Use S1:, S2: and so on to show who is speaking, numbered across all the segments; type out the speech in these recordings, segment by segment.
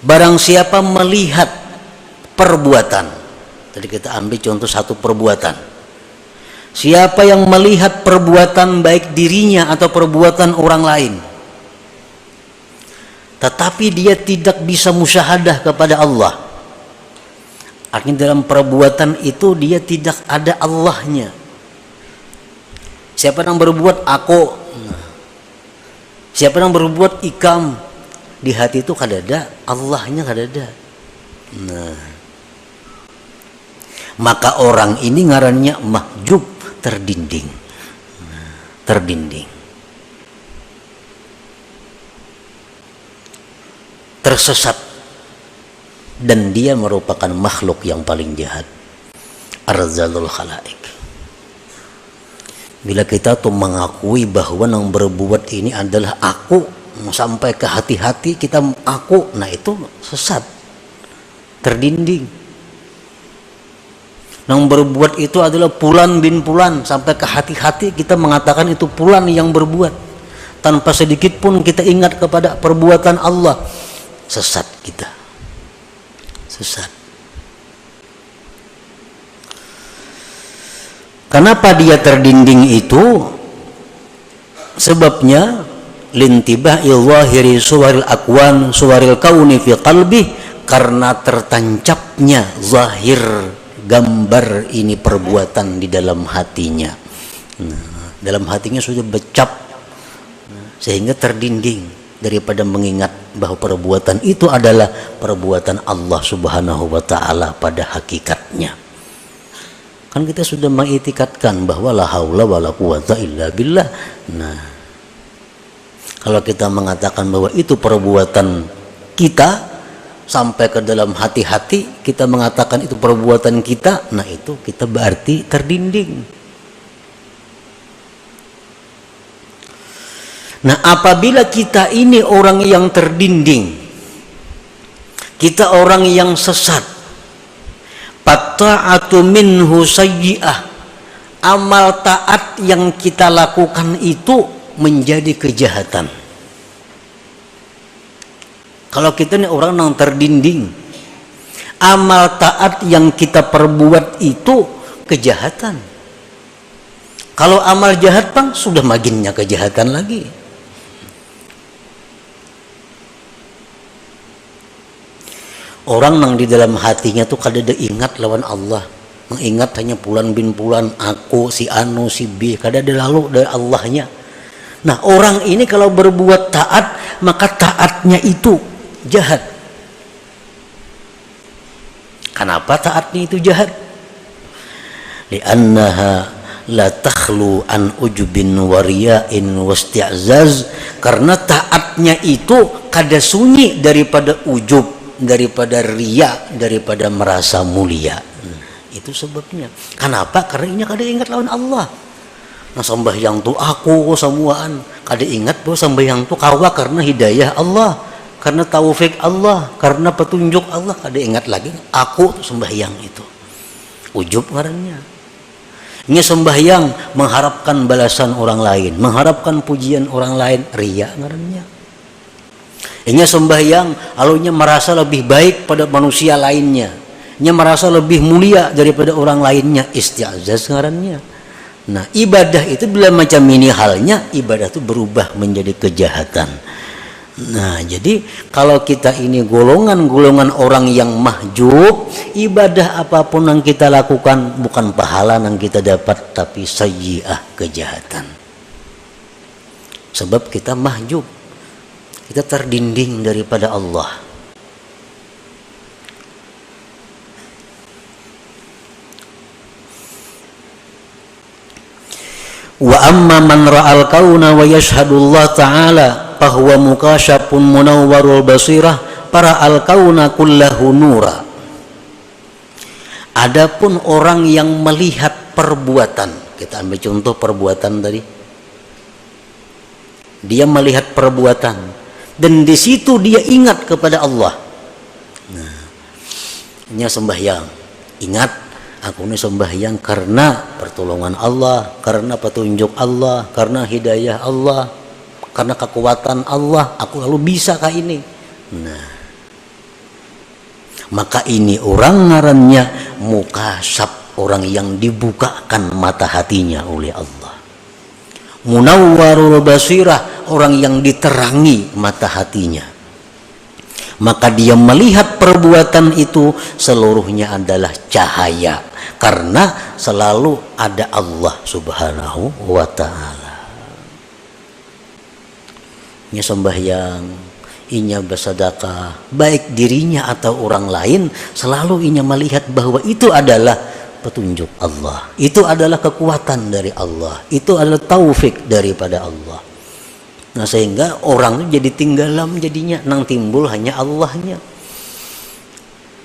S1: Barang siapa melihat perbuatan, tadi kita ambil contoh satu perbuatan. Siapa yang melihat perbuatan baik dirinya atau perbuatan orang lain, tetapi dia tidak bisa musyahadah kepada Allah, artinya dalam perbuatan itu dia tidak ada Allahnya. Siapa yang berbuat aku, siapa yang berbuat ikam, di hati itu kadada Allahnya kadada. Nah, maka orang ini ngarannya mahjub, terdinding. Terdinding, tersesat, dan dia merupakan makhluk yang paling jahat, arzalul khalaik. Bila kita tuh mengakui bahwa yang berbuat ini adalah aku, sampai ke hati-hati kita aku, nah itu sesat, terdinding. Yang berbuat itu adalah Fulan bin Fulan, sampai ke hati-hati kita mengatakan itu Fulan yang berbuat, tanpa sedikit pun kita ingat kepada perbuatan Allah. Sesat kita, sesat. Kenapa dia terdinding itu? Sebabnya lintibahi zahiri suwaril akwan suwaril kauni fi qalbi, karena tertancapnya zahir gambar ini perbuatan di dalam hatinya. Nah, dalam hatinya sudah becap, sehingga terdinding daripada mengingat bahwa perbuatan itu adalah perbuatan Allah Subhanahu wa ta'ala pada hakikatnya. Kan kita sudah mengitikadkan bahwa la haula wala quwata illa billah. Nah, kalau kita mengatakan bahwa itu perbuatan kita sampai ke dalam hati-hati, kita mengatakan itu perbuatan kita, nah itu kita berarti terdinding. Nah, apabila kita ini orang yang terdinding, kita orang yang sesat, fatta'atu minhu sayyi'ah, amal taat yang kita lakukan itu menjadi kejahatan. Kalau kita ini orang yang terdinding, amal taat yang kita perbuat itu kejahatan. Kalau amal jahat bang, sudah maginnya kejahatan lagi. Orang yang di dalam hatinya tuh kadada ingat lawan Allah, mengingat hanya Fulan bin Fulan, aku, si Anu, si B, kadada lalu dari Allahnya. Nah, orang ini kalau berbuat taat, maka taatnya itu jahat. Kenapa taatnya itu jahat? Li'annaha la takhlu an ujubin wariya'in wasti'zaz, karena taatnya itu kada sunyi daripada ujub, daripada riya, daripada merasa mulia. Itu sebabnya. Kenapa? Karena ini kada ingat lawan Allah. Nah, sembahyang tuh aku semuaan, kada ingat bahwa sembahyang tuh kawa karena hidayah Allah, karena taufik Allah, karena petunjuk Allah. Kada ingat lagi aku tuh sembahyang itu. Ujub ngarannya. Ini sembahyang mengharapkan balasan orang lain, mengharapkan pujian orang lain, riya ngarannya. Ini sembahyang alunya merasa lebih baik pada manusia lainnya, nya merasa lebih mulia daripada orang lainnya, isti'zaz ngarannya. Nah, ibadah itu bila macam ini halnya, ibadah itu berubah menjadi kejahatan. Nah, jadi kalau kita ini golongan-golongan orang yang mahjub, ibadah apapun yang kita lakukan bukan pahala yang kita dapat, tapi sayyi'ah, kejahatan. Sebab kita mahjub, kita terdinding daripada Allah. Wa amma man ra'al kauna wa yashhadullah ta'ala fahuwa mukasyafun munawwarul basirah para al kauna kullahu nura. Adapun orang yang melihat perbuatan, kita ambil contoh perbuatan tadi, dia melihat perbuatan dan di situ dia ingat kepada Allah. Nah, ini sembahyang, ingat aku ini sembahyang karena pertolongan Allah, karena petunjuk Allah, karena hidayah Allah, karena kekuatan Allah, aku lalu bisa kah ini. Nah, Maka ini orang ngarannya mukasab, orang yang dibukakan mata hatinya oleh Allah. Munawwarul basirah, orang yang diterangi mata hatinya. Maka dia melihat perbuatan itu seluruhnya adalah cahaya, karena selalu ada Allah subhanahu wa ta'ala. Inya sembahyang, inya bersedekah, baik dirinya atau orang lain, selalu inya melihat bahwa itu adalah petunjuk Allah, itu adalah kekuatan dari Allah, itu adalah taufik daripada Allah. Nah, sehingga orang itu jadi tinggalam, jadinya nang timbul hanya Allahnya.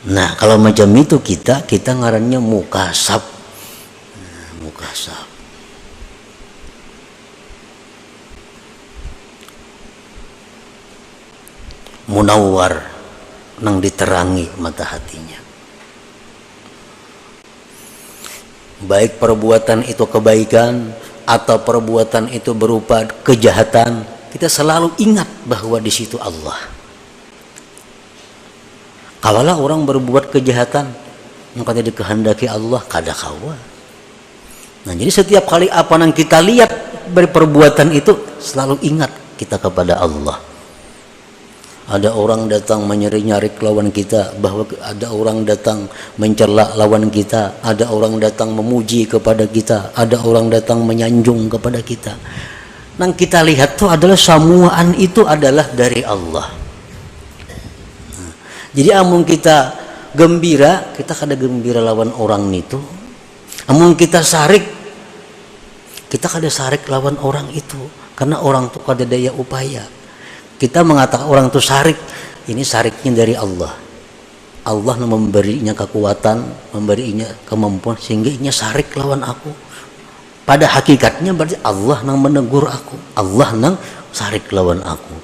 S1: Nah, kalau macam itu kita ngarannya mukasab. Mukasab. Munawwar, nang diterangi mata hatinya. Baik perbuatan itu kebaikan atau perbuatan itu berupa kejahatan, kita selalu ingat bahwa di situ Allah. Kalau orang berbuat kejahatan, maka dikehendaki Allah kada kawa. Nah, jadi setiap kali apa yang kita lihat dari perbuatan itu, selalu ingat kita kepada Allah. Ada orang datang menyari-nyari lawan kita, bahwa ada orang datang mencela lawan kita, ada orang datang memuji kepada kita, ada orang datang menyanjung kepada kita. Nang kita lihat tuh adalah samuaan itu adalah dari Allah. Jadi amun kita gembira, kita kada gembira lawan orang itu. Amun kita sarik, kita kada sarik lawan orang itu, karena orang tuh kada daya upaya. Kita mengatakan orang itu sarik, ini sariknya dari Allah. Allah memberinya kekuatan, memberinya kemampuan sehingga inya sarik lawan aku. Pada hakikatnya berarti Allah nang menegur aku, Allah nang sarik lawan aku.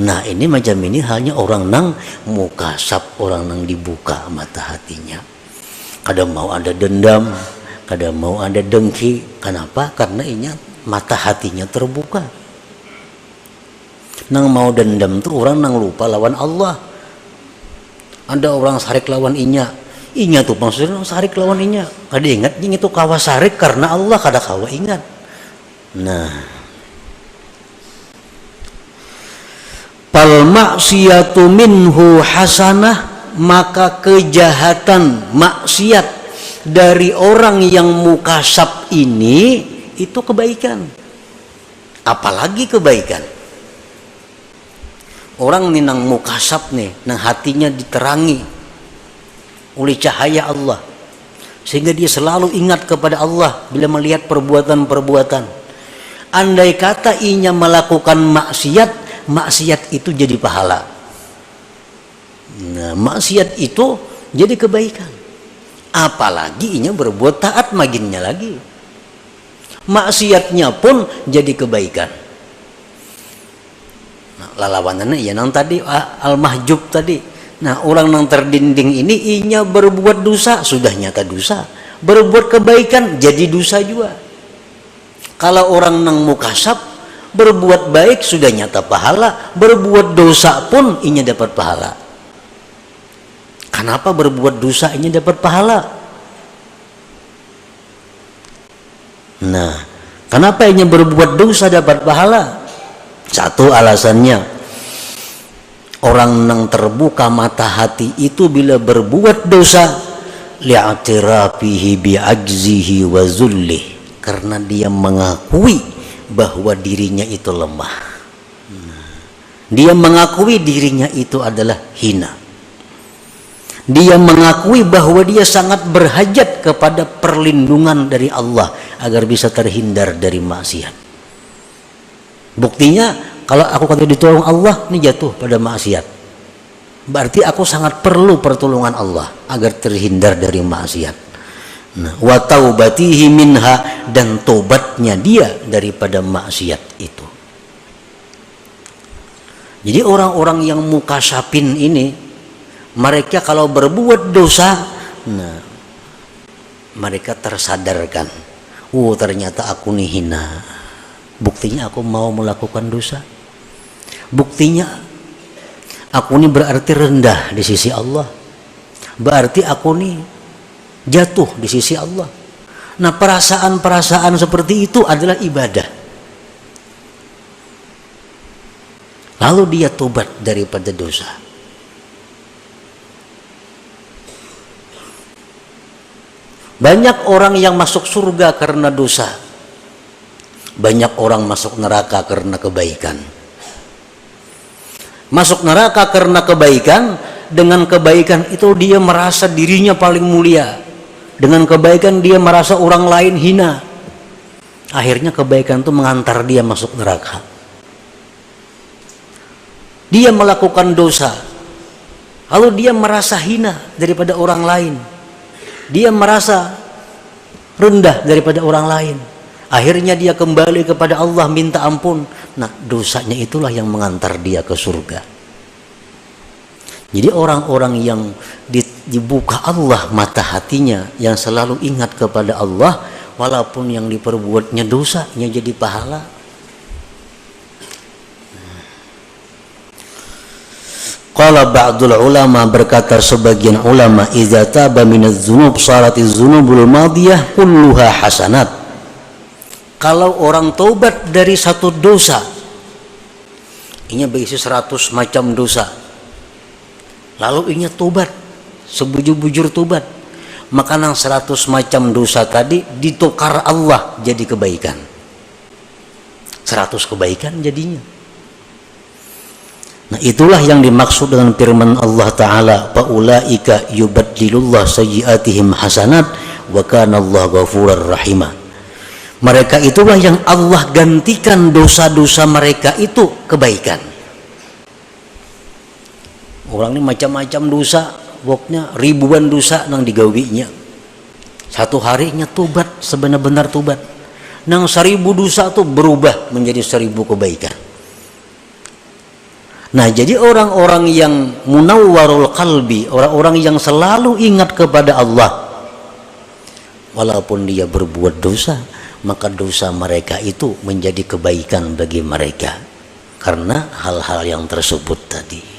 S1: Nah, ini macam ini hanya orang nang mukasab, orang nang dibuka mata hatinya. Kada mau ada dendam, kada mau ada dengki. Kenapa? Karena inya mata hatinya terbuka. Nang mau dendam tuh orang nang lupa lawan Allah. Ada orang sarik lawan inya tuh maksudnya sarik lawan inya. Kada ingat ini tuh kawa sarik karena Allah, kada kawa ingat. Nah, pal maksiyatu minhu hasanah, maka kejahatan maksiat dari orang yang mukasab ini itu kebaikan. Apalagi kebaikan. Orang nih nang mukasab nih, nang hatinya diterangi oleh cahaya Allah, sehingga dia selalu ingat kepada Allah bila melihat perbuatan-perbuatan. Andai kata inya melakukan maksiat itu jadi pahala. Nah, maksiat itu jadi kebaikan. Apalagi inya berbuat taat maginnya lagi. Maksiatnya pun jadi kebaikan. Lalawanannya ya nang tadi al-mahjub tadi. Nah, orang nang terdinding ini inya berbuat dosa, sudah nyata dosa. Berbuat kebaikan jadi dosa juga. Kalau orang nang mukasab berbuat baik sudah nyata pahala, berbuat dosa pun inya dapat pahala. Kenapa berbuat dosa inya dapat pahala? Nah, kenapa inya berbuat dosa dapat pahala? Satu alasannya, orang nang terbuka mata hati itu bila berbuat dosa li'atirafihi bi'ajzihi wa zullih, karena dia mengakui bahwa dirinya itu lemah. Dia mengakui dirinya itu adalah hina. Dia mengakui bahwa dia sangat berhajat kepada perlindungan dari Allah agar bisa terhindar dari maksiat. Buktinya kalau aku kata ditolong Allah, ini jatuh pada maksiat. Berarti aku sangat perlu pertolongan Allah agar terhindar dari maksiat. Nah, wa taubatihi minha, dan tobatnya dia daripada maksiat itu. Jadi orang-orang yang mukasabin ini, mereka kalau berbuat dosa, nah, mereka tersadarkan, ternyata aku nih hina. Buktinya aku mau melakukan dosa. Buktinya aku ini berarti rendah di sisi Allah. berarti aku nih jatuh di sisi Allah. Nah, perasaan-perasaan seperti itu adalah ibadah. Lalu dia tobat daripada dosa. Banyak orang yang masuk surga karena dosa. Banyak orang masuk neraka karena kebaikan. Masuk neraka karena kebaikan, dengan kebaikan itu dia merasa dirinya paling mulia. Dengan kebaikan dia merasa orang lain hina. Akhirnya kebaikan itu mengantar dia masuk neraka. Dia melakukan dosa, lalu dia merasa hina daripada orang lain. Dia merasa rendah daripada orang lain. Akhirnya dia kembali kepada Allah minta ampun. Nah, dosanya itulah yang mengantar dia ke surga. Jadi orang-orang yang dibuka Allah mata hatinya, yang selalu ingat kepada Allah, walaupun yang diperbuatnya dosanya jadi pahala. Qala ba'dul ulama, berkata sebagian ulama, idza taba minadz dzunub saratiz dzunubul madiyah kulluha hasanat. Kalau orang taubat dari satu dosa, ini berisi 100 macam dosa, lalu ingin tobat, sebujur-bujur tobat, maka nang 100 macam dosa tadi ditukar Allah jadi kebaikan. 100 kebaikan jadinya. Nah, itulah yang dimaksud dengan firman Allah Ta'ala, faulaika yubaddilullah sayyiatihim hasanat wa kana Allah ghafurur rahimah. Mereka itulah yang Allah gantikan dosa-dosa mereka itu kebaikan. Orang ini macam-macam dosa, pokoknya ribuan dosa nang digawinya. Satu harinya tobat, sebenar-benar tobat. Nang 1000 dosa itu berubah menjadi 1000 kebaikan. Nah, jadi orang-orang yang munawwarul qalbi, orang-orang yang selalu ingat kepada Allah, walaupun dia berbuat dosa, maka dosa mereka itu menjadi kebaikan bagi mereka karena hal-hal yang tersebut tadi.